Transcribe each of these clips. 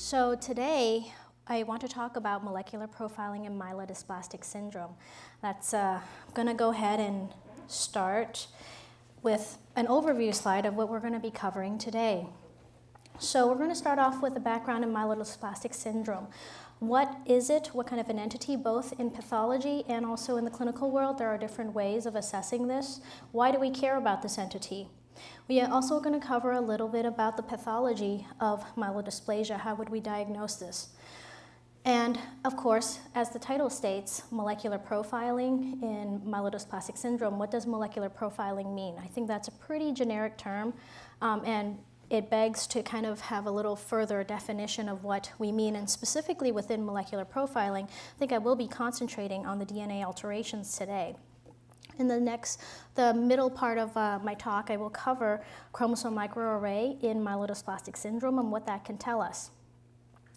So today, I want to talk about molecular profiling in myelodysplastic syndrome. That's going to go ahead and start with an overview slide of what we're going to be covering today. So we're going to start off with a background in myelodysplastic syndrome. What is it? What kind of an entity? Both in pathology and also in the clinical world, there are different ways of assessing this. Why do we care about this entity? We are also going to cover a little bit about the pathology of myelodysplasia. How would we diagnose this? And of course, as the title states, molecular profiling in myelodysplastic syndrome. What does molecular profiling mean? I think that's a pretty generic term, and it begs to kind of have a little further definition of what we mean. And specifically within molecular profiling, I think I will be concentrating on the DNA alterations today. In the middle part of my talk, I will cover chromosome microarray in myelodysplastic syndrome and what that can tell us.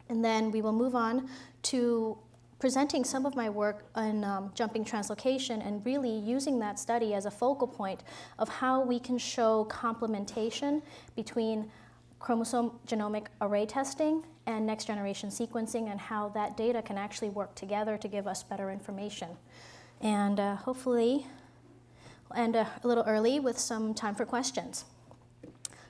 And then we will move on to presenting some of my work on jumping translocation and really using that study as a focal point of how we can show complementation between chromosome genomic array testing and next generation sequencing and how that data can actually work together to give us better information. And hopefully, we'll end a little early with some time for questions.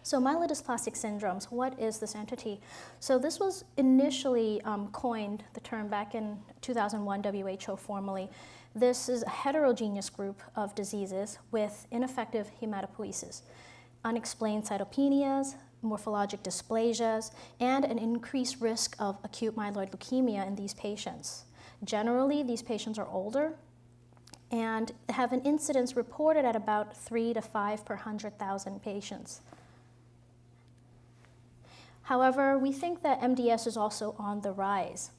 So myelodysplastic syndromes, what is this entity? So this was initially coined, the term, back in 2001, WHO formally. This is a heterogeneous group of diseases with ineffective hematopoiesis, unexplained cytopenias, morphologic dysplasias, and an increased risk of acute myeloid leukemia in these patients. Generally, these patients are older and have an incidence reported at about 3 to 5 per 100,000 patients. However, we think that MDS is also on the rise.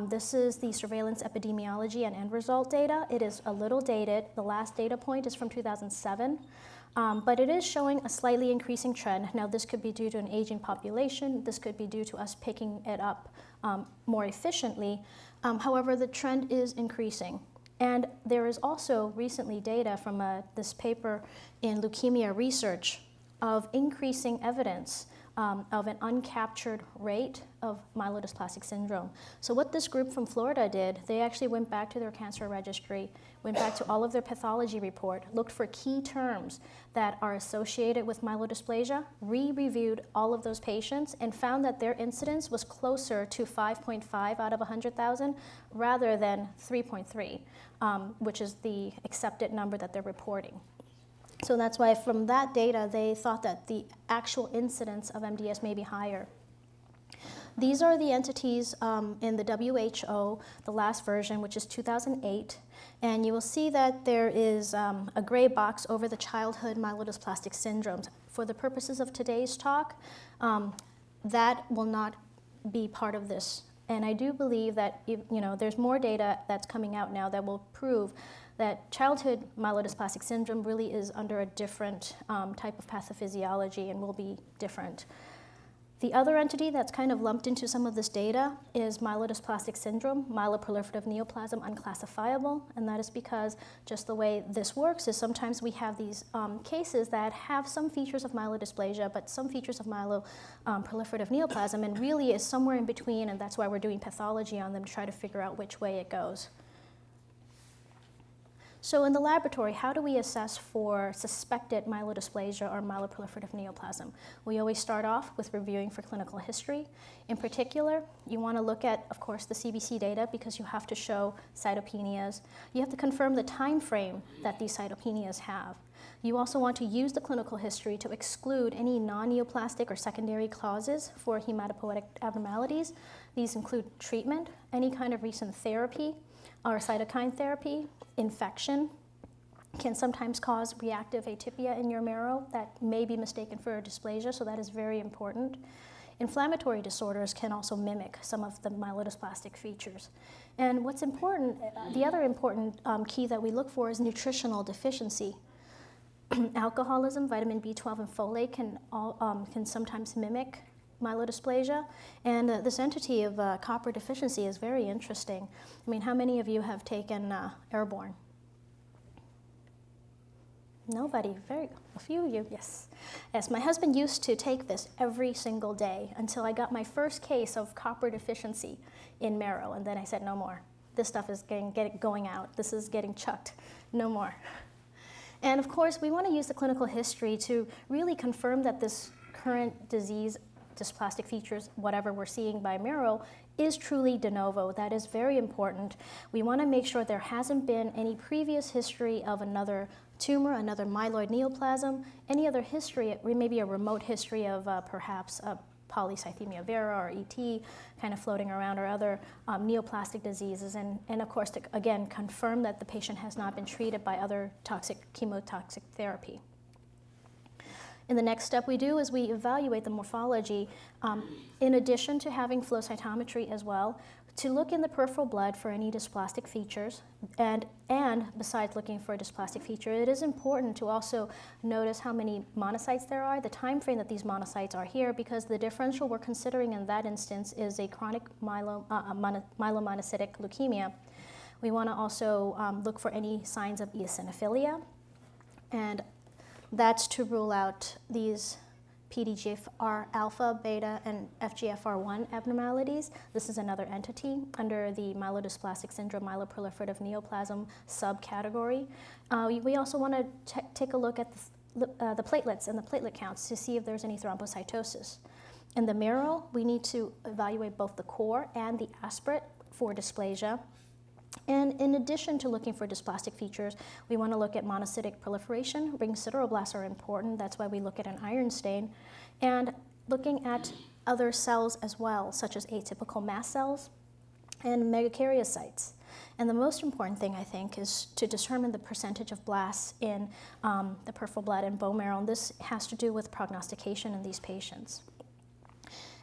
This is the surveillance epidemiology and end result data. It is a little dated. The last data point is from 2007, but it is showing a slightly increasing trend. Now, this could be due to an aging population. This could be due to us picking it up more efficiently. However, the trend is increasing. And there is also recently data from this paper in Leukemia Research of increasing evidence of an uncaptured rate of myelodysplastic syndrome. So what this group from Florida did, they actually went back to their cancer registry, went back to all of their pathology report, looked for key terms that are associated with myelodysplasia, re-reviewed all of those patients, and found that their incidence was closer to 5.5 out of 100,000 rather than 3.3, which is the accepted number that they're reporting. So that's why from that data, they thought that the actual incidence of MDS may be higher. These are the entities in the WHO, the last version, which is 2008. And you will see that there is a gray box over the childhood myelodysplastic syndromes. For the purposes of today's talk, that will not be part of this. And I do believe that there's more data that's coming out now that will prove that childhood myelodysplastic syndrome really is under a different type of pathophysiology and will be different. The other entity that's kind of lumped into some of this data is myelodysplastic syndrome, myeloproliferative neoplasm, unclassifiable, and that is because just the way this works is sometimes we have these cases that have some features of myelodysplasia, but some features of myeloproliferative neoplasm, and really is somewhere in between, and that's why we're doing pathology on them to try to figure out which way it goes. So in the laboratory, how do we assess for suspected myelodysplasia or myeloproliferative neoplasm? We always start off with reviewing for clinical history. In particular, you want to look at, of course, the CBC data because you have to show cytopenias. You have to confirm the time frame that these cytopenias have. You also want to use the clinical history to exclude any non-neoplastic or secondary causes for hematopoietic abnormalities. These include treatment, any kind of recent therapy, or cytokine therapy. Infection can sometimes cause reactive atypia in your marrow that may be mistaken for a dysplasia, so that is very important. Inflammatory disorders can also mimic some of the myelodysplastic features. And what's important, the other important key that we look for is nutritional deficiency. Alcoholism, vitamin B12, and folate can sometimes mimic myelodysplasia, and this entity of copper deficiency is very interesting. I mean, how many of you have taken Airborne? Nobody, a few of you, yes. Yes, my husband used to take this every single day until I got my first case of copper deficiency in marrow, and then I said, no more. This stuff is going out. This is getting chucked. No more. And of course, we want to use the clinical history to really confirm that this current disease, dysplastic features, whatever we're seeing by marrow, is truly de novo. That is very important. We want to make sure there hasn't been any previous history of another tumor, another myeloid neoplasm, any other history, maybe a remote history of perhaps a polycythemia vera or ET kind of floating around, or other neoplastic diseases, and of course to again confirm that the patient has not been treated by other chemotoxic therapy. And the next step we do is we evaluate the morphology in addition to having flow cytometry as well, to look in the peripheral blood for any dysplastic features. And besides looking for a dysplastic feature, it is important to also notice how many monocytes there are, the time frame that these monocytes are here, because the differential we're considering in that instance is a chronic myelomonocytic leukemia. We want to also look for any signs of eosinophilia, and that's to rule out these PDGFR alpha, beta, and FGFR1 abnormalities. This is another entity under the myelodysplastic syndrome myeloproliferative neoplasm subcategory. We also want to take a look at the platelets and the platelet counts to see if there's any thrombocytosis. In the marrow, we need to evaluate both the core and the aspirate for dysplasia. And in addition to looking for dysplastic features, we want to look at monocytic proliferation. Ring sideroblasts are important. That's why we look at an iron stain. And looking at other cells as well, such as atypical mast cells and megakaryocytes. And the most important thing, I think, is to determine the percentage of blasts in the peripheral blood and bone marrow. And this has to do with prognostication in these patients.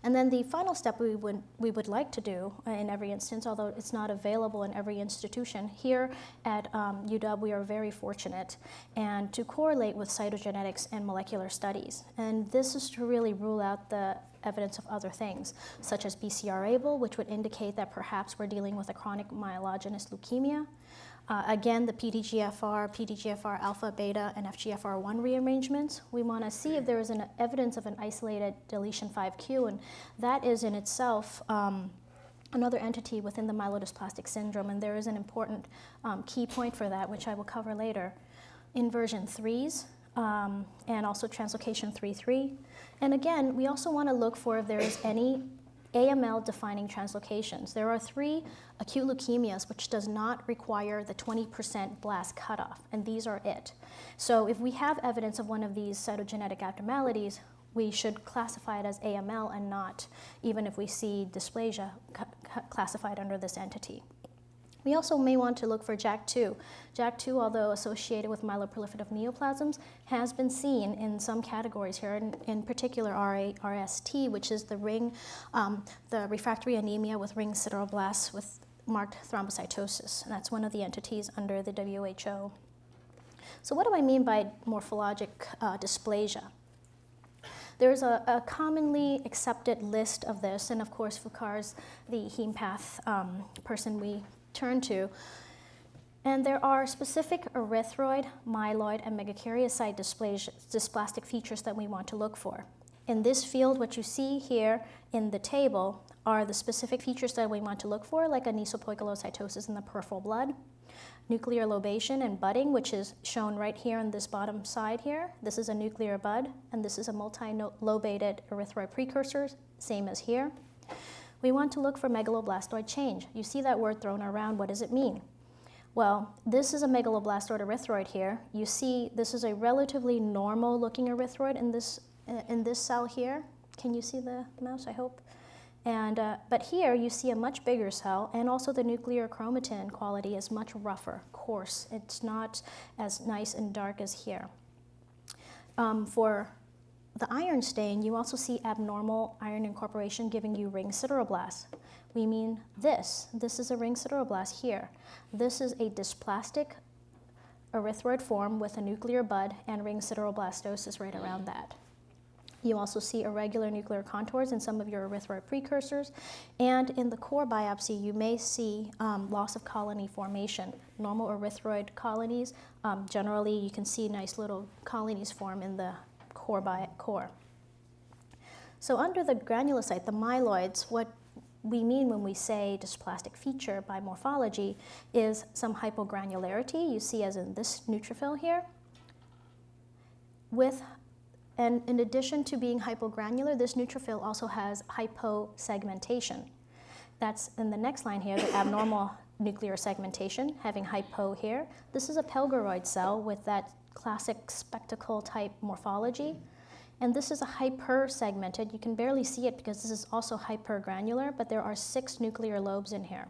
And then the final step we would like to do in every instance, although it's not available in every institution, here at UW we are very fortunate, and to correlate with cytogenetics and molecular studies. And this is to really rule out the evidence of other things, such as BCR-ABL, which would indicate that perhaps we're dealing with a chronic myelogenous leukemia. Again, the PDGFR alpha, beta, and FGFR1 rearrangements. We want to see if there is an evidence of an isolated deletion 5q, and that is in itself another entity within the myelodysplastic syndrome, and there is an important key point for that, which I will cover later. Inversion 3s, and also translocation 3-3. And again, we also want to look for if there is any AML defining translocations. There are 3 acute leukemias which does not require the 20% blast cutoff, and these are it. So if we have evidence of one of these cytogenetic abnormalities, we should classify it as AML and not, even if we see dysplasia classified under this entity. We also may want to look for JAK2. JAK2, although associated with myeloproliferative neoplasms, has been seen in some categories here, in particular RST, which is the refractory anemia with ring sideroblasts with marked thrombocytosis. And that's one of the entities under the WHO. So what do I mean by morphologic dysplasia? There's a commonly accepted list of this, and of course Foucault's the heme path person we turn to. And there are specific erythroid, myeloid, and megakaryocyte dysplastic features that we want to look for. In this field, what you see here in the table are the specific features that we want to look for, like anisopoikilocytosis in the peripheral blood, nuclear lobation and budding, which is shown right here on this bottom side here. This is a nuclear bud, and this is a multi-lobated erythroid precursor, same as here. We want to look for megaloblastoid change. You see that word thrown around. What does it mean? Well, this is a megaloblastoid erythroid here. You see this is a relatively normal looking erythroid in this cell here. Can you see the mouse, I hope? And, but here you see a much bigger cell, and also the nuclear chromatin quality is much rougher, coarse. It's not as nice and dark as here. For the iron stain, you also see abnormal iron incorporation giving you ring sideroblasts. We mean this. This is a ring sideroblast here. This is a dysplastic erythroid form with a nuclear bud and ring sideroblastosis right around that. You also see irregular nuclear contours in some of your erythroid precursors. And in the core biopsy, you may see loss of colony formation. Normal erythroid colonies, generally you can see nice little colonies form in the core. So under the granulocyte, the myeloids, what we mean when we say dysplastic feature by morphology is some hypogranularity, you see as in this neutrophil here, and in addition to being hypogranular, this neutrophil also has hyposegmentation. That's in the next line here, the abnormal nuclear segmentation, having hypo here. This is a pelgoroid cell with that classic spectacle type morphology. And this is a hypersegmented. You can barely see it because this is also hypergranular, but there are 6 nuclear lobes in here.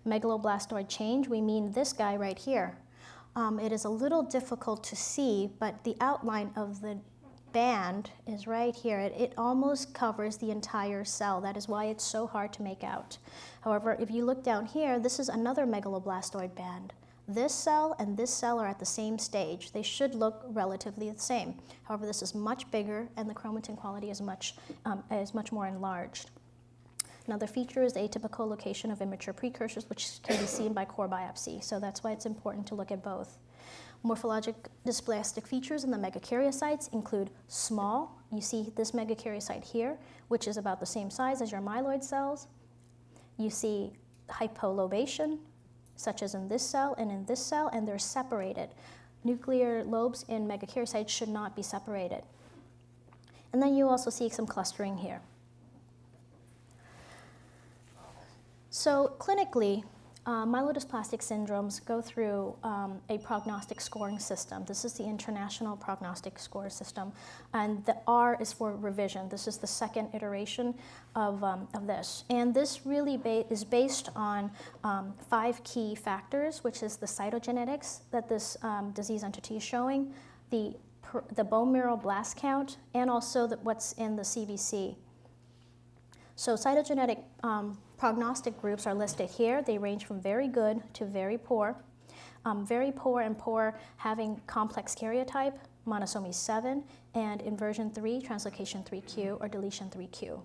Megaloblastoid change, we mean this guy right here. It is a little difficult to see, but the outline of the band is right here. It almost covers the entire cell. That is why it's so hard to make out. However, if you look down here, this is another megaloblastoid band. This cell and this cell are at the same stage. They should look relatively the same. However, this is much bigger, and the chromatin quality is much more enlarged. Another feature is the atypical location of immature precursors, which can be seen by core biopsy. So that's why it's important to look at both. Morphologic dysplastic features in the megakaryocytes include small. You see this megakaryocyte here, which is about the same size as your myeloid cells. You see hypolobation, such as in this cell and in this cell, and they're separated. Nuclear lobes in megakaryocytes should not be separated. And then you also see some clustering here. So clinically, myelodysplastic syndromes go through a prognostic scoring system. This is the International Prognostic Score System, and the R is for revision. This is the second iteration of this. And this really is based on 5 key factors, which is the cytogenetics that this disease entity is showing, the bone marrow blast count, and also what's in the CBC. So cytogenetic prognostic groups are listed here. They range from very good to very poor. Very poor and poor having complex karyotype, monosomy 7, and inversion 3, translocation 3q, or deletion 3q.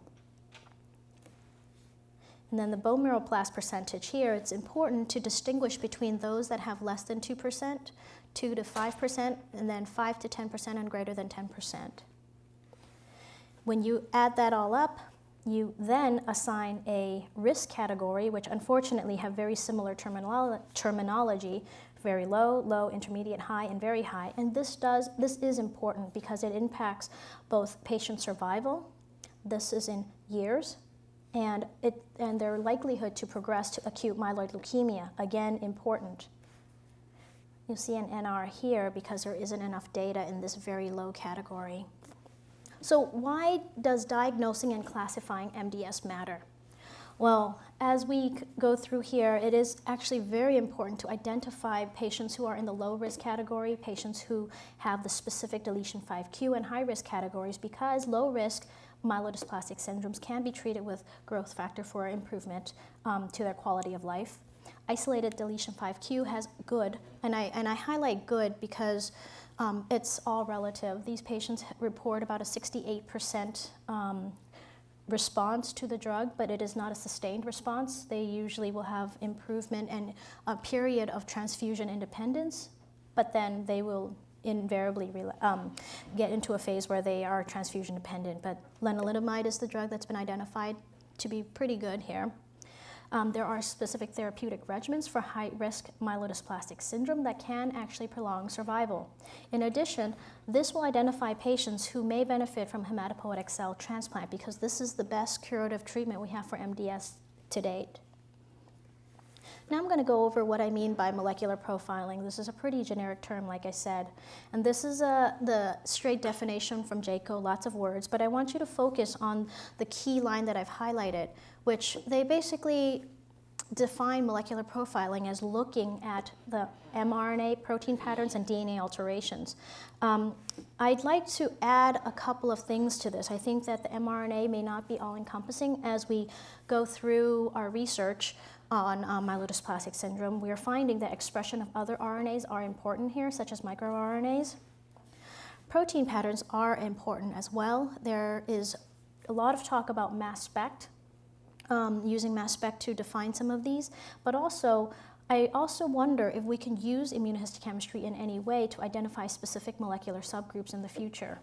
And then the bone marrow blast percentage here, it's important to distinguish between those that have less than 2%, 2 to 5%, and then 5 to 10% and greater than 10%. When you add that all up, you then assign a risk category, which unfortunately have very similar terminology, very low, low, intermediate, high, and very high. And this is important because it impacts both patient survival, this is in years, and their likelihood to progress to acute myeloid leukemia, again, important. You'll see an NR here because there isn't enough data in this very low category. So why does diagnosing and classifying MDS matter? Well, as we go through here, it is actually very important to identify patients who are in the low risk category, patients who have the specific deletion 5q, and high risk categories, because low risk myelodysplastic syndromes can be treated with growth factor for improvement to their quality of life. Isolated deletion 5q has good, and I highlight good because it's all relative. These patients report about a 68% response to the drug, but it is not a sustained response. They usually will have improvement and a period of transfusion independence, but then they will invariably get into a phase where they are transfusion dependent. But lenalidomide is the drug that's been identified to be pretty good here. There are specific therapeutic regimens for high-risk myelodysplastic syndrome that can actually prolong survival. In addition, this will identify patients who may benefit from hematopoietic cell transplant because this is the best curative treatment we have for MDS to date. Now I'm going to go over what I mean by molecular profiling. This is a pretty generic term, like I said. And this is the straight definition from JACO, lots of words, but I want you to focus on the key line that I've highlighted, which they basically define molecular profiling as looking at the mRNA protein patterns and DNA alterations. I'd like to add a couple of things to this. I think that the mRNA may not be all-encompassing. As we go through our research on myelodysplastic syndrome, we are finding that expression of other RNAs are important here, such as microRNAs. Protein patterns are important as well. There is a lot of talk about mass spec, using mass spec to define some of these, but also I also wonder if we can use immunohistochemistry in any way to identify specific molecular subgroups in the future.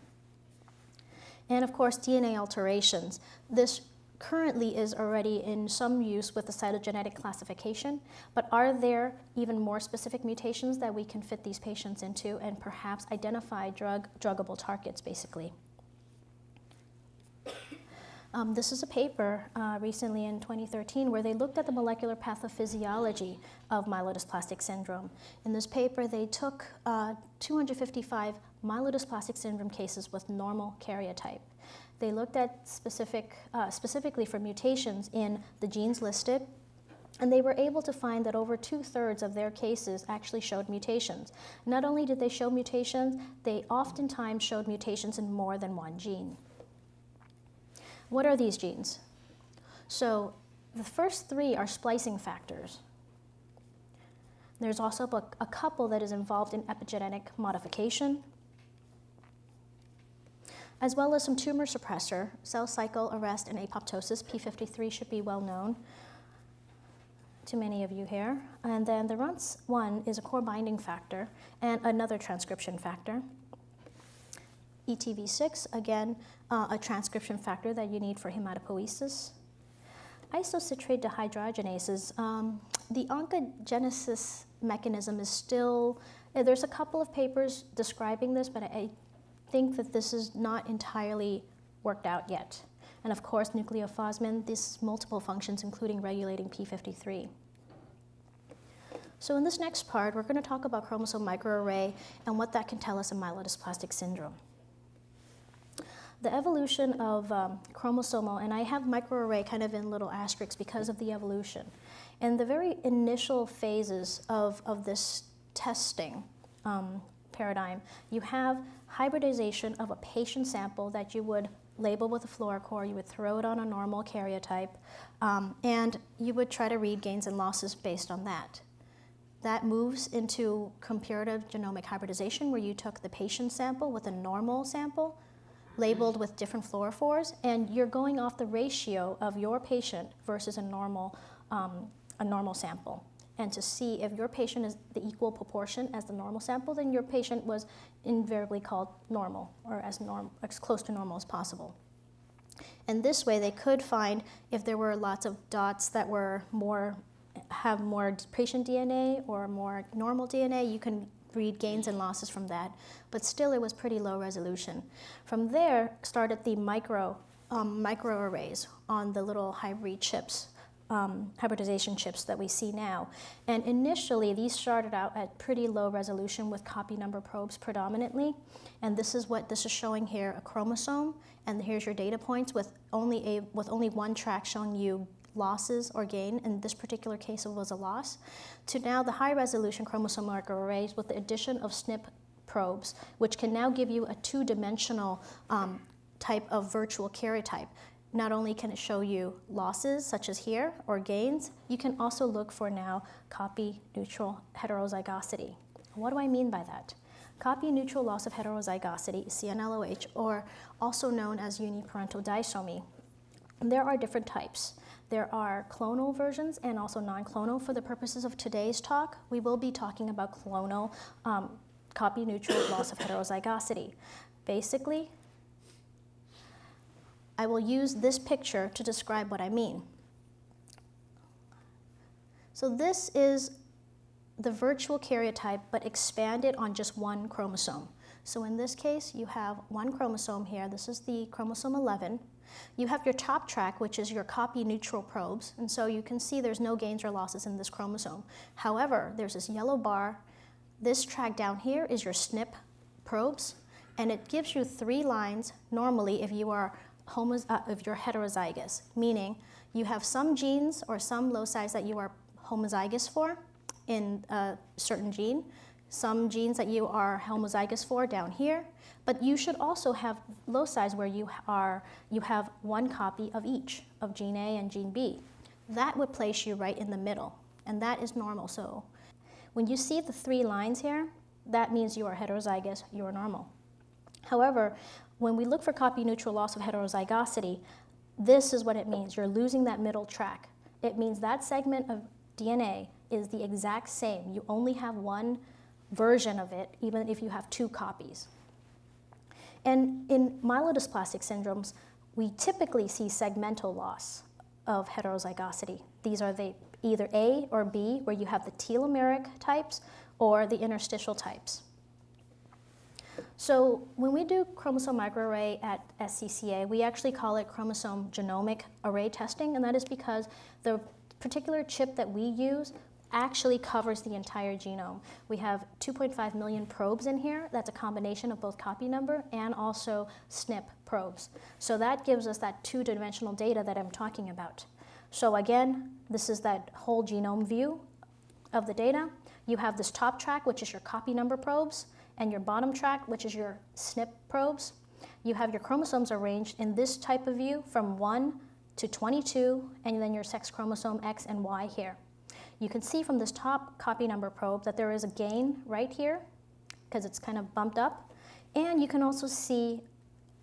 And of course, DNA alterations. This currently is already in some use with the cytogenetic classification, but are there even more specific mutations that we can fit these patients into and perhaps identify druggable targets, basically? This is a paper recently in 2013 where they looked at the molecular pathophysiology of myelodysplastic syndrome. In this paper, they took 255 myelodysplastic syndrome cases with normal karyotype. They looked at specifically for mutations in the genes listed, and they were able to find that over 2/3 of their cases actually showed mutations. Not only did they show mutations, they oftentimes showed mutations in more than one gene. What are these genes? So the first three are splicing factors. There's also a couple that is involved in epigenetic modification, as well as some tumor suppressor, cell cycle arrest and apoptosis. P53 should be well known to many of you here. And then the RUNX1 is a core binding factor and another transcription factor. ETV6, again, a transcription factor that you need for hematopoiesis. Isocitrate dehydrogenases, the oncogenesis mechanism is still, there's a couple of papers describing this, but I think that this is not entirely worked out yet. And of course, nucleophosmin, these multiple functions, including regulating P53. So in this next part, we're going to talk about chromosome microarray and what that can tell us in myelodysplastic syndrome. The evolution of chromosomal, and I have microarray kind of in little asterisks because of the evolution. In the very initial phases of this testing paradigm, you have hybridization of a patient sample that you would label with a fluorochore, you would throw it on a normal karyotype, and you would try to read gains and losses based on that. That moves into comparative genomic hybridization, where you took the patient sample with a normal sample, labeled with different fluorophores, and you're going off the ratio of your patient versus a normal sample. And to see if your patient is the equal proportion as the normal sample, then your patient was invariably called normal, or as close to normal as possible. And this way, they could find if there were lots of dots that were have more patient DNA or more normal DNA, you can read gains and losses from that, but still it was pretty low resolution. From there started the microarrays on the little hybrid chips, hybridization chips that we see now. And initially, these started out at pretty low resolution with copy number probes predominantly. And this is what this is showing here, a chromosome. And here's your data points with only one track showing you losses or gain. In this particular case, it was a loss. To now the high resolution chromosome microarrays with the addition of SNP probes, which can now give you a two-dimensional type of virtual karyotype. Not only can it show you losses, such as here, or gains, you can also look for now copy-neutral heterozygosity. What do I mean by that? Copy-neutral loss of heterozygosity, CNLOH, or also known as uniparental disomy. And there are different types. There are clonal versions and also non-clonal. For the purposes of today's talk, we will be talking about clonal copy-neutral loss of heterozygosity. Basically, I will use this picture to describe what I mean. So this is the virtual karyotype, but expanded on just one chromosome. So in this case, you have one chromosome here. This is the chromosome 11. You have your top track, which is your copy-neutral probes, and so you can see there's no gains or losses in this chromosome. However, there's this yellow bar. This track down here is your SNP probes, and it gives you 3 lines normally if you are if you're heterozygous, meaning you have some genes or some loci that you are homozygous for in a certain gene, some genes that you are homozygous for down here, but you should also have loci where you have one copy of each, of gene A and gene B. That would place you right in the middle, and that is normal. So when you see the 3 lines here, that means you are heterozygous, you are normal. However, when we look for copy-neutral loss of heterozygosity, this is what it means. You're losing that middle track. It means that segment of DNA is the exact same. You only have one version of it, even if you have two copies. And in myelodysplastic syndromes, we typically see segmental loss of heterozygosity. These are the either A or B, where you have the telomeric types or the interstitial types. So when we do chromosome microarray at SCCA, we actually call it chromosome genomic array testing, and that is because the particular chip that we use actually covers the entire genome. We have 2.5 million probes in here. That's a combination of both copy number and also SNP probes. So that gives us that two-dimensional data that I'm talking about. So again, this is that whole genome view of the data. You have this top track, which is your copy number probes, and your bottom track, which is your SNP probes. You have your chromosomes arranged in this type of view from 1 to 22, and then your sex chromosome X and Y here. You can see from this top copy number probe that there is a gain right here, because it's kind of bumped up. And you can also see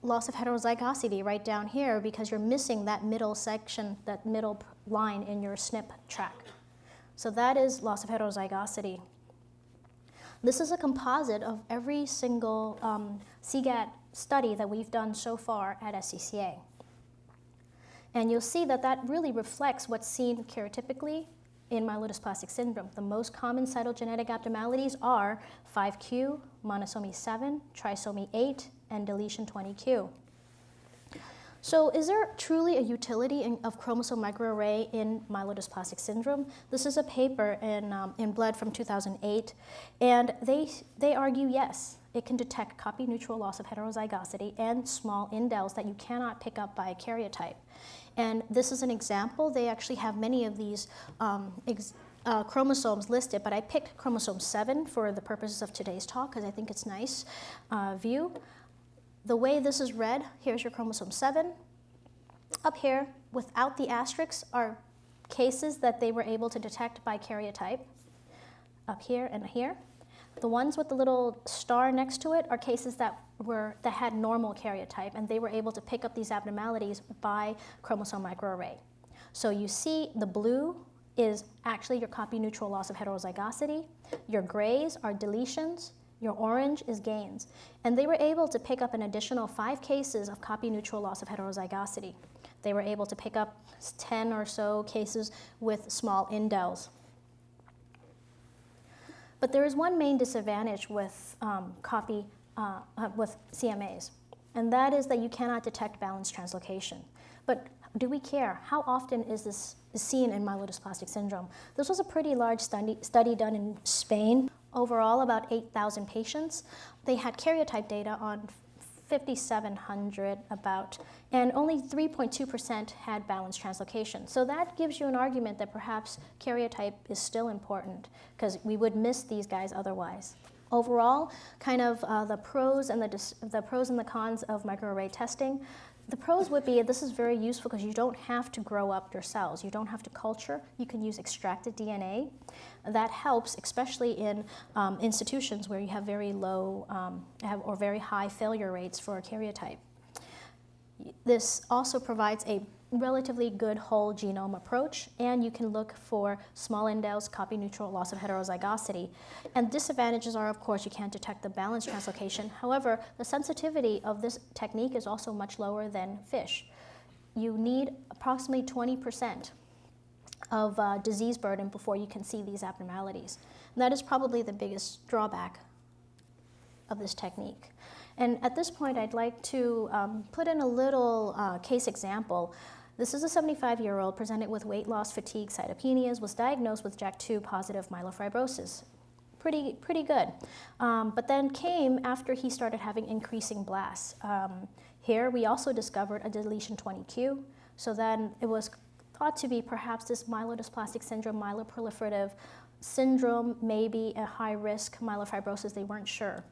loss of heterozygosity right down here, because you're missing that middle section, that middle line in your SNP track. So that is loss of heterozygosity. This is a composite of every single CGAT study that we've done so far at SCCA. And you'll see that that really reflects what's seen karyotypically in myelodysplastic syndrome. The most common cytogenetic abnormalities are 5q, monosomy 7, trisomy 8, and deletion 20q. So is there truly a utility of chromosome microarray in myelodysplastic syndrome? This is a paper in Blood from 2008, and they argue yes. It can detect copy-neutral loss of heterozygosity and small indels that you cannot pick up by a karyotype. And this is an example. They actually have many of these chromosomes listed, but I picked chromosome 7 for the purposes of today's talk because I think it's nice view. The way this is read, here's your chromosome 7. Up here, without the asterisks, are cases that they were able to detect by karyotype, up here and here. The ones with the little star next to it are cases that had normal karyotype, and they were able to pick up these abnormalities by chromosome microarray. So you see the blue is actually your copy-neutral loss of heterozygosity. Your grays are deletions. Your orange is gains. And they were able to pick up an additional 5 cases of copy-neutral loss of heterozygosity. They were able to pick up 10 or so cases with small indels. But there is one main disadvantage with with CMAs, and that is that you cannot detect balanced translocation. But do we care? How often is this seen in myelodysplastic syndrome? This was a pretty large study done in Spain. Overall, about 8,000 patients. They had karyotype data on 5,700 about, and only 3.2% had balanced translocation. So that gives you an argument that perhaps karyotype is still important because we would miss these guys otherwise. Overall, kind of the pros and the cons of microarray testing. The pros would be this is very useful because you don't have to grow up your cells. You don't have to culture. You can use extracted DNA. That helps, especially in institutions where you have very low or very high failure rates for a karyotype. This also provides a relatively good whole genome approach, and you can look for small indels, copy-neutral loss of heterozygosity. And disadvantages are, of course, you can't detect the balanced translocation. However, the sensitivity of this technique is also much lower than FISH. You need approximately 20% of disease burden before you can see these abnormalities. And that is probably the biggest drawback of this technique. And at this point, I'd like to put in a little case example. This is a 75-year-old presented with weight loss, fatigue, cytopenias, was diagnosed with JAK2 positive myelofibrosis. Pretty good. But then came after he started having increasing blasts. Here we also discovered a deletion 20q. So then it was thought to be perhaps this myelodysplastic syndrome, myeloproliferative syndrome, maybe a high-risk myelofibrosis, they weren't sure,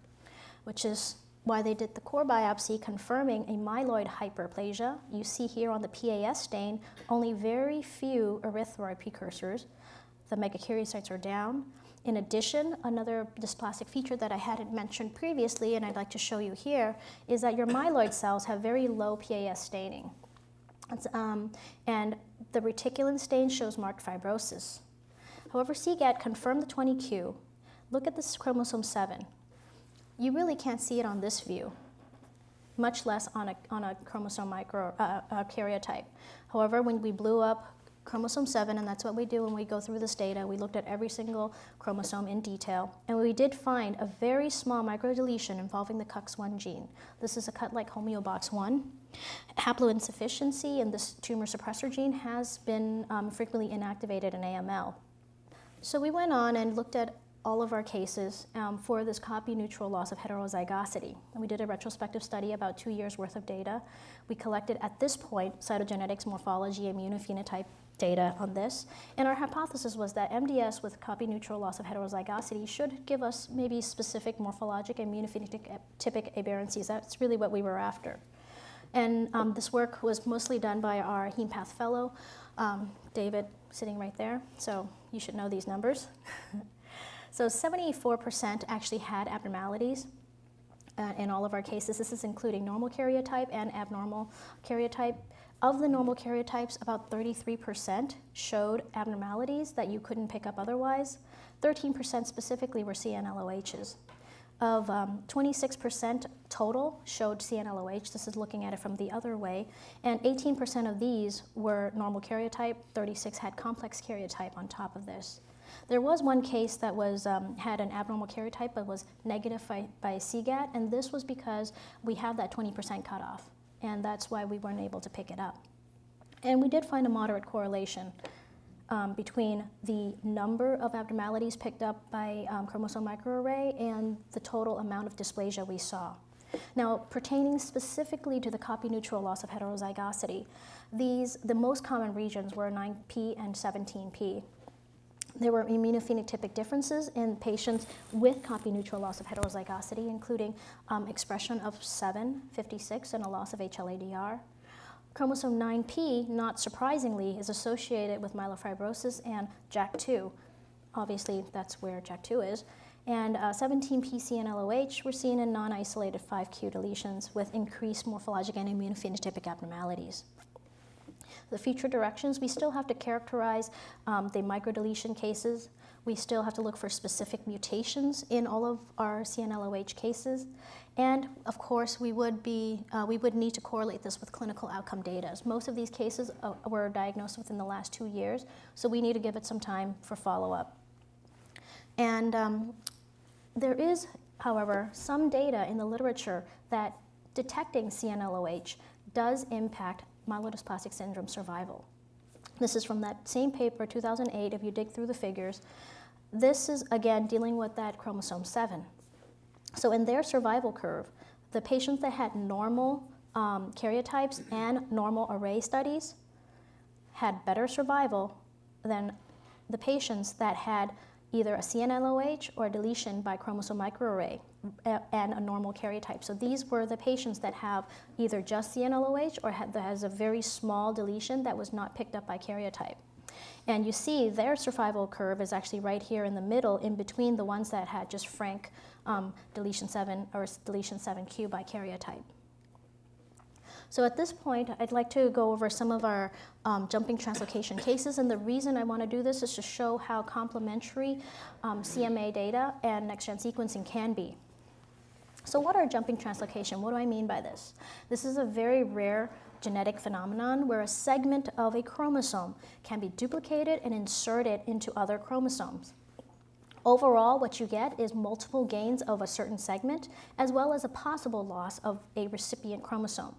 which is why they did the core biopsy confirming a myeloid hyperplasia. You see here on the PAS stain only very few erythroid precursors. the megakaryocytes are down. In addition, another dysplastic feature that I hadn't mentioned previously, and I'd like to show you here, is that your myeloid cells have very low PAS staining. And the reticulin stain shows marked fibrosis. However, CGAT confirmed the 20q. Look at this chromosome 7. You really can't see it on this view, much less on a chromosome karyotype. However, when we blew up chromosome 7, and that's what we do when we go through this data, we looked at every single chromosome in detail, and we did find a very small microdeletion involving the CUX1 gene. This is a cut like homeobox 1. Haploinsufficiency in this tumor suppressor gene has been frequently inactivated in AML. So we went on and looked at all of our cases for this copy-neutral loss of heterozygosity. And we did a retrospective study, about 2 years worth of data. We collected, at this point, cytogenetics, morphology, immunophenotype data on this. And our hypothesis was that MDS with copy-neutral loss of heterozygosity should give us maybe specific morphologic and immunophenotypic aberrancies. That's really what we were after. And this work was mostly done by our heme path fellow, David, sitting right there. So you should know these numbers. So 74% actually had abnormalities in all of our cases. This is including normal karyotype and abnormal karyotype. Of the normal karyotypes, about 33% showed abnormalities that you couldn't pick up otherwise. 13% specifically were CNLOHs. Of 26% total showed CNLOH. This is looking at it from the other way. And 18% of these were normal karyotype. 36 had complex karyotype on top of this. There was one case that was had an abnormal karyotype but was negative by CGAT, and this was because we have that 20% cutoff, and that's why we weren't able to pick it up. And we did find a moderate correlation between the number of abnormalities picked up by chromosome microarray and the total amount of dysplasia we saw. Now, pertaining specifically to the copy-neutral loss of heterozygosity, the most common regions were 9p and 17p. There were immunophenotypic differences in patients with copy-neutral loss of heterozygosity, including expression of 7, 56, and a loss of HLA-DR. Chromosome 9p, not surprisingly, is associated with myelofibrosis and JAK2. Obviously, that's where JAK2 is. And 17p CNLOH were seen in non-isolated 5q deletions with increased morphologic and immunophenotypic abnormalities. The future directions, we still have to characterize the microdeletion cases. We still have to look for specific mutations in all of our CNLOH cases. And of course, we would need to correlate this with clinical outcome data. Most of these cases were diagnosed within the last 2 years, so we need to give it some time for follow-up. And there is, however, some data in the literature that detecting CNLOH does impact myelodysplastic syndrome survival. This is from that same paper, 2008, if you dig through the figures. This is, again, dealing with that chromosome 7. So in their survival curve, the patients that had normal karyotypes and normal array studies had better survival than the patients that had either a CNLOH or a deletion by chromosome microarray and a normal karyotype. So these were the patients that have either just CNLOH or that has a very small deletion that was not picked up by karyotype. And you see their survival curve is actually right here in the middle, in between the ones that had just frank deletion 7 or deletion 7q by karyotype. So at this point, I'd like to go over some of our jumping translocation cases, and the reason I want to do this is to show how complementary CMA data and next-gen sequencing can be. So what are jumping translocation? What do I mean by this? This is a very rare genetic phenomenon where a segment of a chromosome can be duplicated and inserted into other chromosomes. Overall, what you get is multiple gains of a certain segment, as well as a possible loss of a recipient chromosome.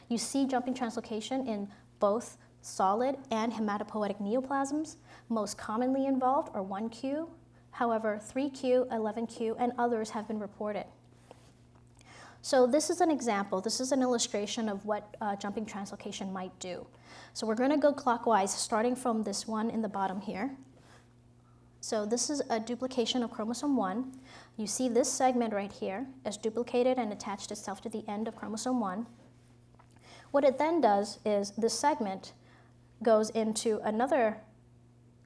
You see jumping translocation in both solid and hematopoietic neoplasms. Most commonly involved are 1q. However, 3q, 11q, and others have been reported. So this is an example. This is an illustration of what jumping translocation might do. So we're going to go clockwise, starting from this one in the bottom here. So this is a duplication of chromosome 1. You see this segment right here is duplicated and attached itself to the end of chromosome 1. What it then does is this segment goes into another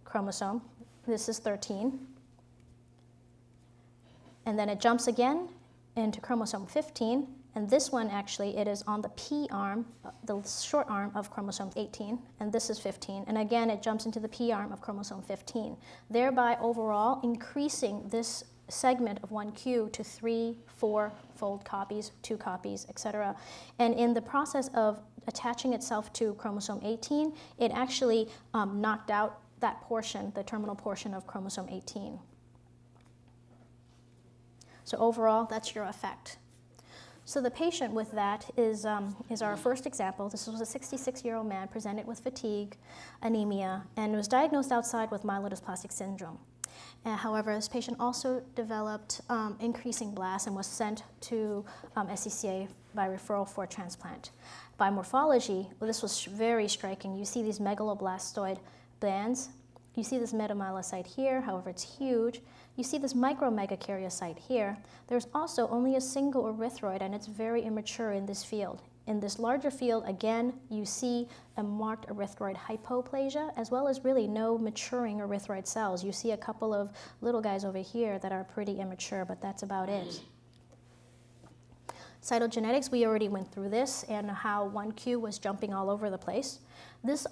chromosome, This is 13. And then it jumps again into chromosome 15. And this one, actually, it is on the P arm, the short arm of chromosome 18. And this is 15. And again, it jumps into the P arm of chromosome 15, thereby overall increasing this segment of 1q to 3, 4-fold copies, 2 copies, etc. And in the process of attaching itself to chromosome 18, it actually knocked out that portion, the terminal portion of chromosome 18. So overall, that's your effect. So the patient with that is our first example. This was a 66-year-old man presented with fatigue, anemia, and was diagnosed outside with myelodysplastic syndrome. However, this patient also developed increasing blasts and was sent to SCCA by referral for transplant. By morphology, well, this was very striking. You see these megaloblastoid bands. You see this metamyelocyte here, however, it's huge. You see this micromegakaryocyte here. There's also only a single erythroid, and it's very immature in this field. In this larger field, again, you see a marked erythroid hypoplasia, as well as really no maturing erythroid cells. You see a couple of little guys over here that are pretty immature, but that's about it. Cytogenetics, we already went through this and how 1q was jumping all over the place. This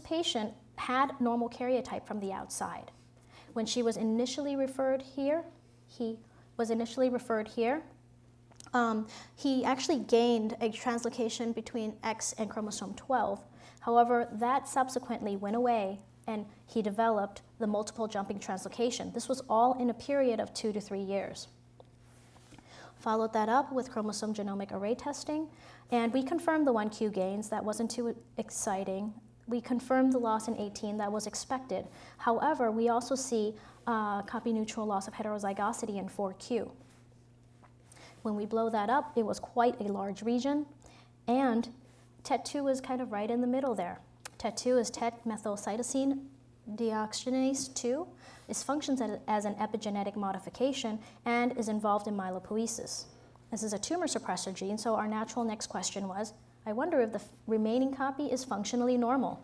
patient had normal karyotype from the outside. When she was initially referred here, he actually gained a translocation between X and chromosome 12. However, that subsequently went away and he developed the multiple jumping translocation. This was all in a period of 2 to 3 years. Followed that up with chromosome genomic array testing, and we confirmed the 1q gains. That wasn't too exciting. We confirmed the loss in 18. That was expected. However, we also see copy neutral loss of heterozygosity in 4q. When we blow that up, it was quite a large region, and TET2 is kind of right in the middle there. TET2 is TET-methylcytosine deoxygenase 2. It functions as an epigenetic modification and is involved in myelopoiesis. This is a tumor suppressor gene, so our natural next question was, I wonder if the remaining copy is functionally normal.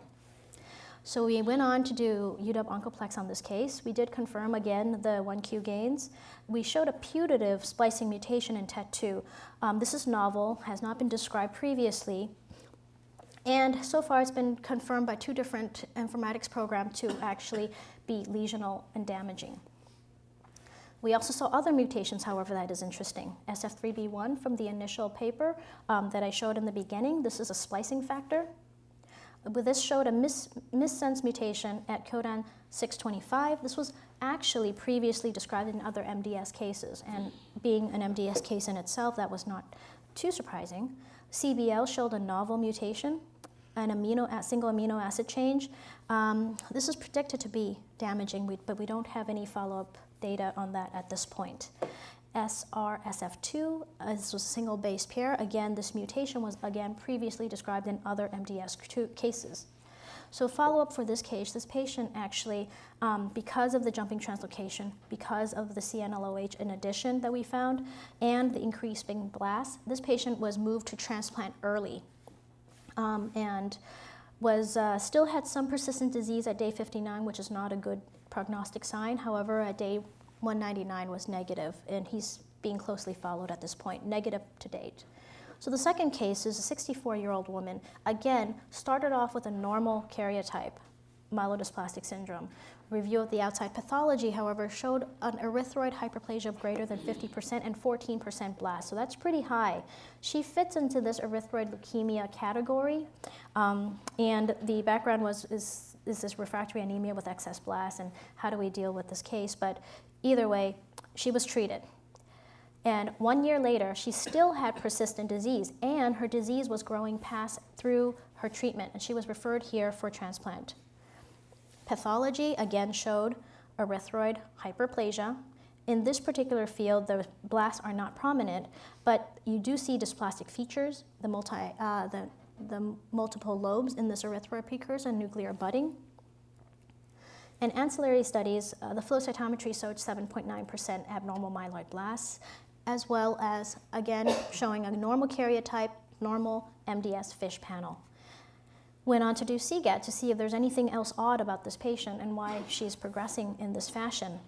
So we went on to do UW Oncoplex on this case. We did confirm again the 1q gains. We showed a putative splicing mutation in TET2. This is novel, has not been described previously, and so far it's been confirmed by 2 different informatics programs to actually be lesional and damaging. We also saw other mutations, however, that is interesting. SF3B1 from the initial paper that I showed in the beginning. This is a splicing factor. But this showed a missense mutation at codon 625. This was actually previously described in other MDS cases, and being an MDS case in itself, that was not too surprising. CBL showed a novel mutation, a single amino acid change. This is predicted to be damaging, but we don't have any follow-up data on that at this point. SRSF2, this was a single base pair. Again, this mutation was again previously described in other MDS cases. So follow-up for this case, this patient actually, because of the jumping translocation, because of the CNLOH in addition that we found, and the increasing blast, this patient was moved to transplant early and was still had some persistent disease at day 59, which is not a good prognostic sign. However, at day 199 was negative, and he's being closely followed at this point, negative to date. So the second case is a 64-year-old woman, again, started off with a normal karyotype, myelodysplastic syndrome. Review of the outside pathology, however, showed an erythroid hyperplasia of greater than 50% and 14% blast, so that's pretty high. She fits into this erythroid leukemia category, and the background is this refractory anemia with excess blast, and how do we deal with this case? But either way, she was treated. And 1 year later, she still had persistent disease, and her disease was growing past through her treatment, and she was referred here for transplant. Pathology, again, showed erythroid hyperplasia. In this particular field, the blasts are not prominent, but you do see dysplastic features, the multiple lobes in this erythroid precursor and nuclear budding. In ancillary studies, the flow cytometry showed 7.9% abnormal myeloid blasts, as well as, again, showing a normal karyotype, normal MDS FISH panel. went on to do CGAT to see if there's anything else odd about this patient and why she's progressing in this fashion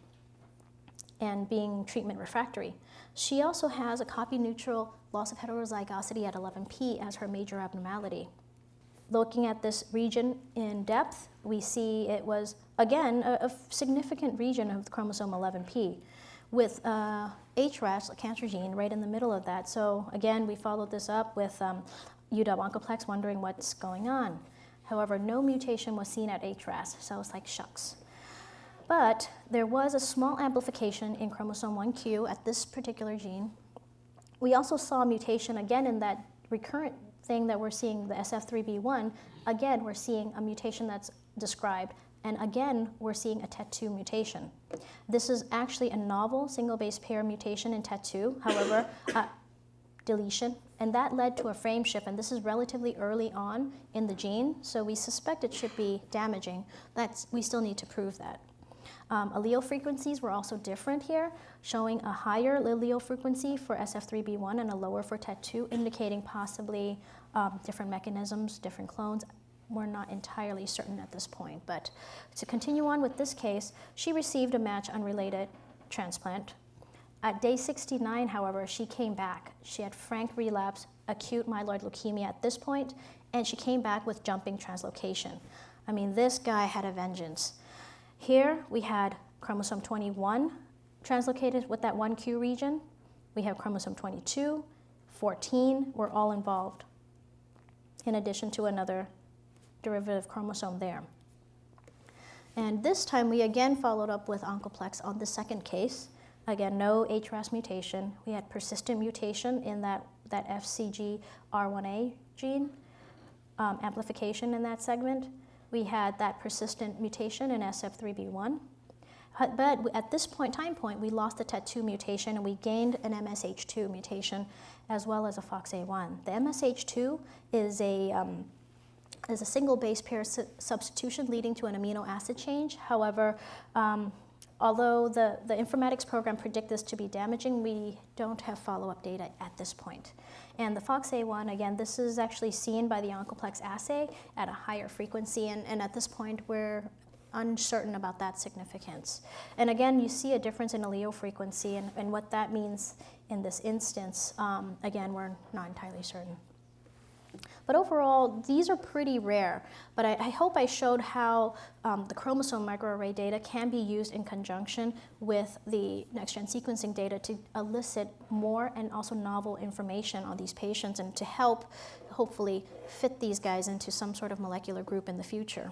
and being treatment refractory. She also has a copy-neutral loss of heterozygosity at 11p as her major abnormality. Looking at this region in depth, we see it was, again, a significant region of the chromosome 11p with HRAS, a cancer gene, right in the middle of that. So again, we followed this up with UW-Oncoplex, wondering what's going on. However, no mutation was seen at HRAS, so I was like, shucks. But there was a small amplification in chromosome 1q at this particular gene. We also saw a mutation again in that recurrent thing that we're seeing, the SF3B1. Again, we're seeing a mutation that's described, and again, we're seeing a TET2 mutation. This is actually a novel single base pair mutation in TET2, however, deletion, and that led to a frame shift, and this is relatively early on in the gene, so we suspect it should be damaging. We still need to prove that. Allele frequencies were also different here, showing a higher allele frequency for SF3B1 and a lower for TET2, indicating possibly different mechanisms, different clones. We're not entirely certain at this point, but to continue on with this case, she received a match unrelated transplant. At day 69, however, she came back. She had frank relapse, acute myeloid leukemia at this point, and she came back with jumping translocation. I mean, this guy had a vengeance. Here we had chromosome 21 translocated with that 1q region. We have chromosome 22, 14 were all involved, in addition to another derivative chromosome there. And this time we again followed up with Oncoplex on the second case. Again, no HRAS mutation. We had persistent mutation in that FCG-R1A gene, amplification in that segment. We had that persistent mutation in SF3B1. But at this time point, we lost the TET2 mutation and we gained an MSH2 mutation as well as a FOXA1. The MSH2 is a single base pair substitution leading to an amino acid change. However, although the informatics program predict this to be damaging, we don't have follow-up data at this point. And the FOXA1, again, this is actually seen by the Oncoplex assay at a higher frequency, and at this point, we're uncertain about that significance. And again, you see a difference in allele frequency, and what that means in this instance, again, we're not entirely certain. But overall, these are pretty rare, but I hope I showed how the chromosome microarray data can be used in conjunction with the next-gen sequencing data to elicit more and also novel information on these patients and to help, hopefully, fit these guys into some sort of molecular group in the future.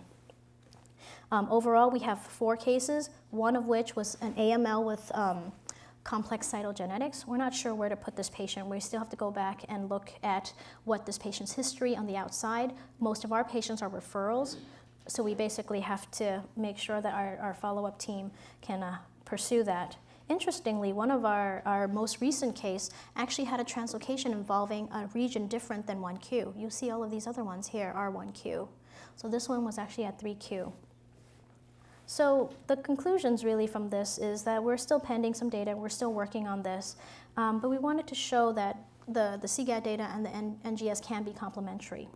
Overall, we have 4 cases, one of which was an AML with complex cytogenetics. We're not sure where to put this patient. We still have to go back and look at what this patient's history on the outside. Most of our patients are referrals, so we basically have to make sure that our follow-up team can pursue that. Interestingly, one of our most recent case actually had a translocation involving a region different than 1q. You see all of these other ones here are 1q. So this one was actually at 3q. So the conclusions really from this is that we're still pending some data, we're still working on this, but we wanted to show that the CGAT data and the NGS can be complementary.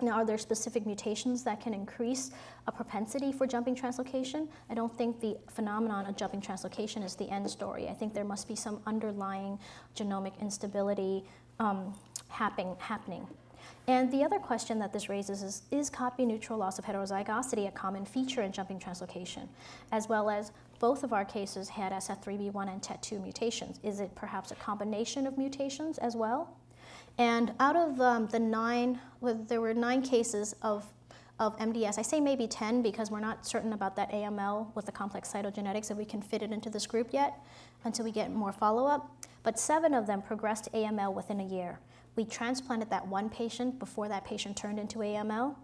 Now, are there specific mutations that can increase a propensity for jumping translocation? I don't think the phenomenon of jumping translocation is the end story. I think there must be some underlying genomic instability happening. And the other question that this raises is copy-neutral loss of heterozygosity a common feature in jumping translocation, as well as both of our cases had SF3B1 and TET2 mutations. Is it perhaps a combination of mutations as well? And out of there were 9 cases of MDS. I say maybe 10 because we're not certain about that AML with the complex cytogenetics, if we can fit it into this group yet until we get more follow-up. But 7 of them progressed to AML within a year. We transplanted that one patient before that patient turned into AML.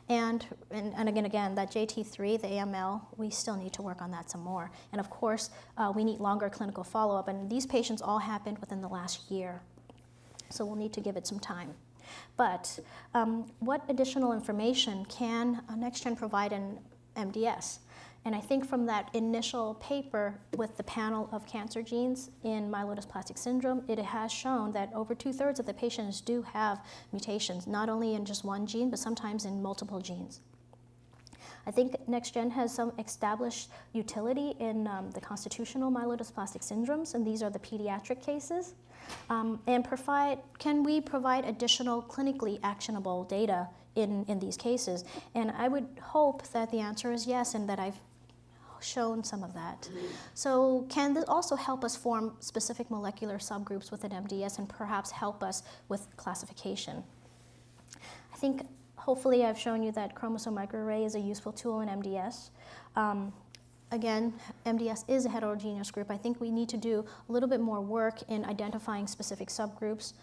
And again, that JT3, the AML, we still need to work on that some more. And of course, we need longer clinical follow-up, and these patients all happened within the last year. So we'll need to give it some time. But what additional information can NextGen provide in MDS? And I think from that initial paper with the panel of cancer genes in myelodysplastic syndrome, it has shown that over 2/3 of the patients do have mutations, not only in just one gene, but sometimes in multiple genes. I think NextGen has some established utility in the constitutional myelodysplastic syndromes, and these are the pediatric cases. Can we provide additional clinically actionable data in these cases? And I would hope that the answer is yes, and that I've shown some of that. So can this also help us form specific molecular subgroups within MDS and perhaps help us with classification? I think hopefully I've shown you that chromosome microarray is a useful tool in MDS. Again, MDS is a heterogeneous group. I think we need to do a little bit more work in identifying specific subgroups.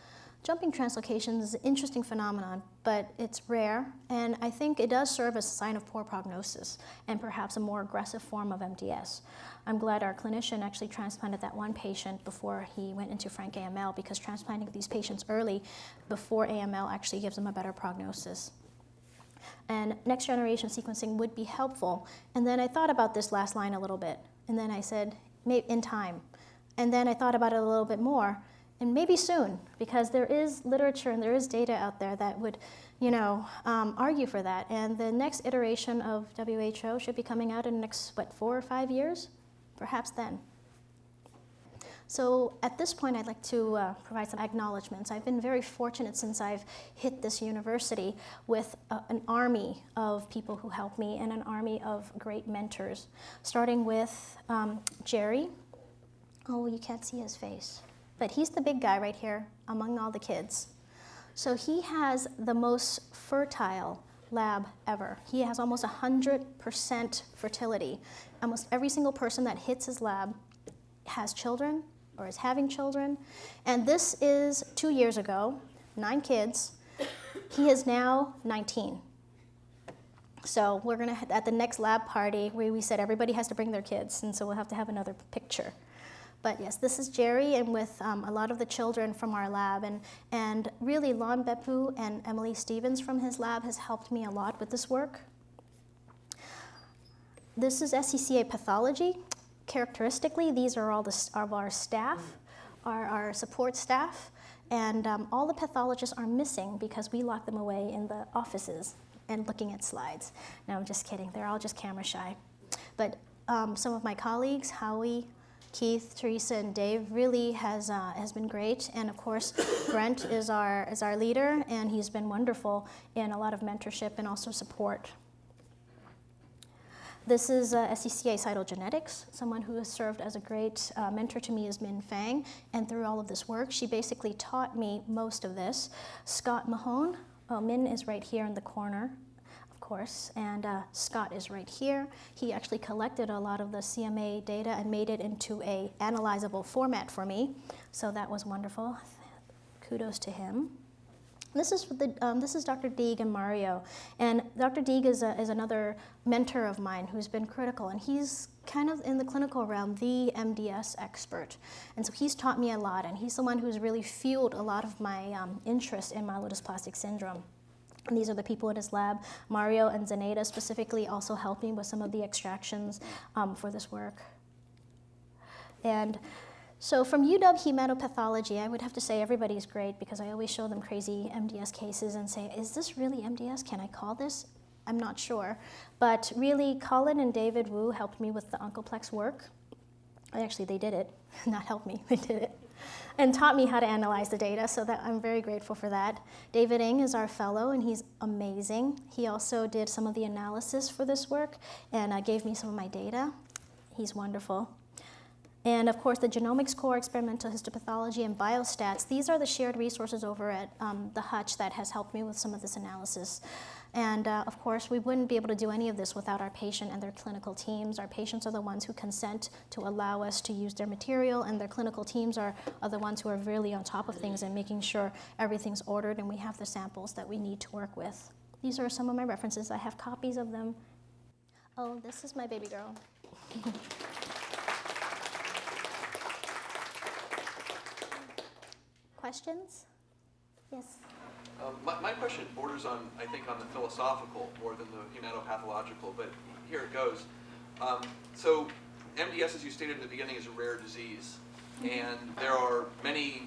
Jumping translocations is an interesting phenomenon, but it's rare, and I think it does serve as a sign of poor prognosis and perhaps a more aggressive form of MDS. I'm glad our clinician actually transplanted that one patient before he went into frank AML, because transplanting these patients early before AML actually gives them a better prognosis. And next generation sequencing would be helpful. And then I thought about this last line a little bit, and then I said, maybe in time. And then I thought about it a little bit more, and maybe soon, because there is literature and there is data out there that would, argue for that. And the next iteration of WHO should be coming out in the next, 4 or 5 years? Perhaps then. So at this point, I'd like to provide some acknowledgments. I've been very fortunate since I've hit this university with an army of people who help me and an army of great mentors, starting with Jerry. Oh, you can't see his face, but he's the big guy right here among all the kids. So he has the most fertile lab ever. He has almost 100% fertility. Almost every single person that hits his lab has children or is having children. And this is 2 years ago, 9 kids. He is now 19. So we're gonna, at the next lab party, we said everybody has to bring their kids, and so we'll have to have another picture. But yes, this is Jerry, and with a lot of the children from our lab, and really Lon Bepu and Emily Stevens from his lab has helped me a lot with this work. This is SCCA Pathology. Characteristically, these are all of our staff, our support staff, and all the pathologists are missing because we lock them away in the offices and looking at slides. No, I'm just kidding. They're all just camera shy. But some of my colleagues, Howie, Keith, Teresa, and Dave, really has been great. And of course, Brent is our leader, and he's been wonderful in a lot of mentorship and also support. This is SCCA Cytogenetics. Someone who has served as a great mentor to me is Min Fang, and through all of this work, she basically taught me most of this. Scott Mahone, Min is right here in the corner, of course, and Scott is right here. He actually collected a lot of the CMA data and made it into a analyzable format for me, so that was wonderful. Kudos to him. This is Dr. Deeg and Mario, and Dr. Deeg is another mentor of mine who's been critical, and he's kind of in the clinical realm the MDS expert, and so he's taught me a lot, and he's the one who's really fueled a lot of my interest in myelodysplastic syndrome. And these are the people in his lab. Mario and Zenaida specifically also helped me with some of the extractions for this work. And so from UW Hematopathology, I would have to say everybody's great, because I always show them crazy MDS cases and say, is this really MDS? Can I call this? I'm not sure. But really, Colin and David Wu helped me with the Uncleplex work. Actually, they did it. Not helped me, they did it. And taught me how to analyze the data, so that I'm very grateful for that. David Ng is our fellow, and he's amazing. He also did some of the analysis for this work and gave me some of my data. He's wonderful. And of course, the genomics core, experimental histopathology, and biostats, these are the shared resources over at the Hutch that has helped me with some of this analysis. And of course, we wouldn't be able to do any of this without our patient and their clinical teams. Our patients are the ones who consent to allow us to use their material, and their clinical teams are the ones who are really on top of things and making sure everything's ordered and we have the samples that we need to work with. These are some of my references. I have copies of them. Oh, this is my baby girl. Questions? Yes. My question borders on, I think, on the philosophical more than the hematopathological, but here it goes. So MDS, as you stated in the beginning, is a rare disease, and there are many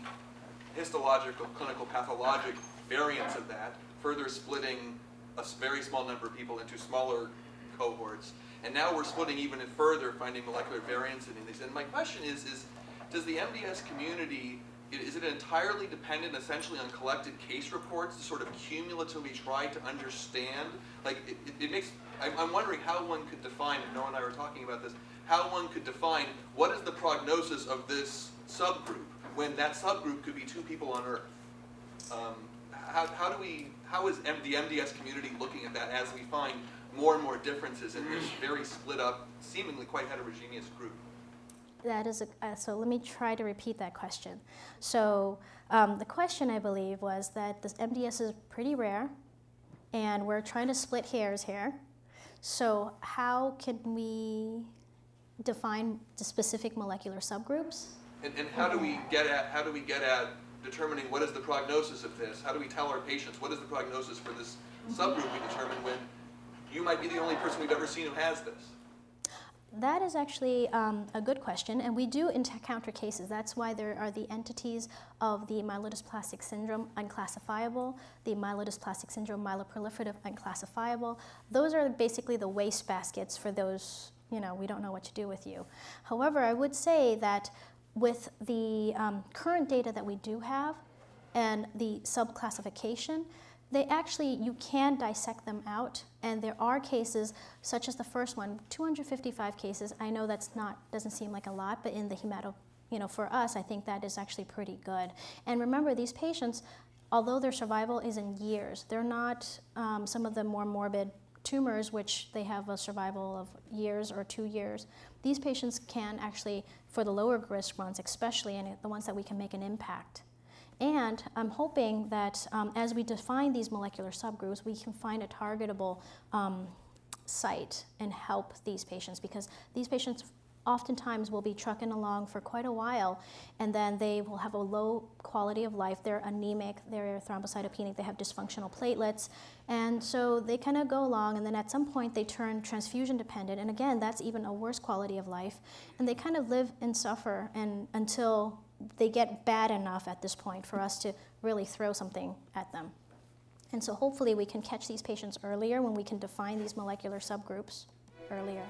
histological, clinical, pathologic variants of that, further splitting a very small number of people into smaller cohorts. And now we're splitting even further, finding molecular variants in these. And my question is does the MDS community, is it entirely dependent essentially on collected case reports to sort of cumulatively try to understand? Like, it makes, I'm wondering how one could define, and Noah and I were talking about this, how one could define what is the prognosis of this subgroup when that subgroup could be 2 people on Earth. How is the MDS community looking at that as we find more and more differences in this very split up, seemingly quite heterogeneous group? That is so let me try to repeat that question. So the question, I believe, was that this MDS is pretty rare, and we're trying to split hairs here. So how can we define the specific molecular subgroups? And how do we get at determining what is the prognosis of this? How do we tell our patients what is the prognosis for this subgroup we determine when you might be the only person we've ever seen who has this? That is actually a good question, and we do encounter cases. That's why there are the entities of the myelodysplastic syndrome, unclassifiable, the myelodysplastic syndrome, myeloproliferative, unclassifiable. Those are basically the waste baskets for those, we don't know what to do with you. However, I would say that with the current data that we do have and the subclassification, you can dissect them out, and there are cases such as the first one, 255 cases. I know doesn't seem like a lot, but in the for us, I think that is actually pretty good. And remember, these patients, although their survival is in years, they're not some of the more morbid tumors, which they have a survival of years or 2 years. These patients can actually, for the lower risk ones especially, and the ones that we can make an impact. And I'm hoping that as we define these molecular subgroups, we can find a targetable site and help these patients, because these patients oftentimes will be trucking along for quite a while, and then they will have a low quality of life. They're anemic, they're thrombocytopenic, they have dysfunctional platelets, and so they kind of go along, and then at some point they turn transfusion dependent, and again, that's even a worse quality of life, and they kind of live and suffer until they get bad enough at this point for us to really throw something at them. And so hopefully we can catch these patients earlier when we can define these molecular subgroups earlier.